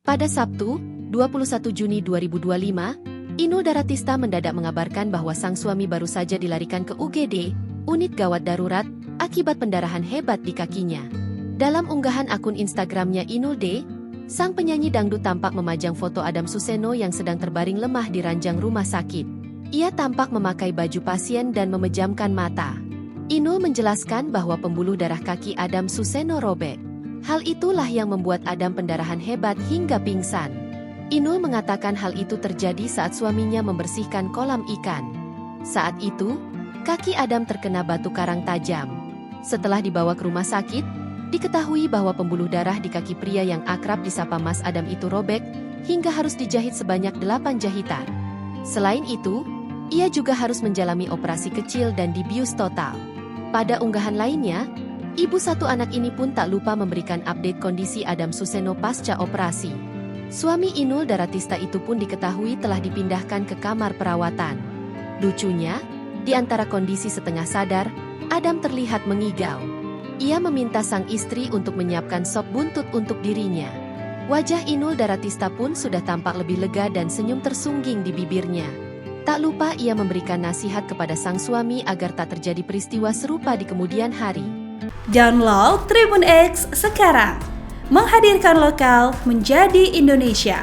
Pada Sabtu, 21 Juni 2025, Inul Daratista mendadak mengabarkan bahwa sang suami baru saja dilarikan ke UGD, unit gawat darurat, akibat pendarahan hebat di kakinya. Dalam unggahan akun Instagramnya Inul D, sang penyanyi dangdut tampak memajang foto Adam Suseno yang sedang terbaring lemah di ranjang rumah sakit. Ia tampak memakai baju pasien dan memejamkan mata. Inul menjelaskan bahwa pembuluh darah kaki Adam Suseno robek. Hal itulah yang membuat Adam pendarahan hebat hingga pingsan. Inul mengatakan hal itu terjadi saat suaminya membersihkan kolam ikan. Saat itu, kaki Adam terkena batu karang tajam. Setelah dibawa ke rumah sakit, diketahui bahwa pembuluh darah di kaki pria yang akrab disapa Mas Adam itu robek, hingga harus dijahit sebanyak 8 jahitan. Selain itu, ia juga harus menjalani operasi kecil dan dibius total. Pada unggahan lainnya, ibu satu anak ini pun tak lupa memberikan update kondisi Adam Suseno pasca operasi. Suami Inul Daratista itu pun diketahui telah dipindahkan ke kamar perawatan. Lucunya, di antara kondisi setengah sadar, Adam terlihat mengigau. Ia meminta sang istri untuk menyiapkan sop buntut untuk dirinya. Wajah Inul Daratista pun sudah tampak lebih lega dan senyum tersungging di bibirnya. Tak lupa ia memberikan nasihat kepada sang suami agar tak terjadi peristiwa serupa di kemudian hari. Download Tribun X sekarang, menghadirkan lokal menjadi Indonesia.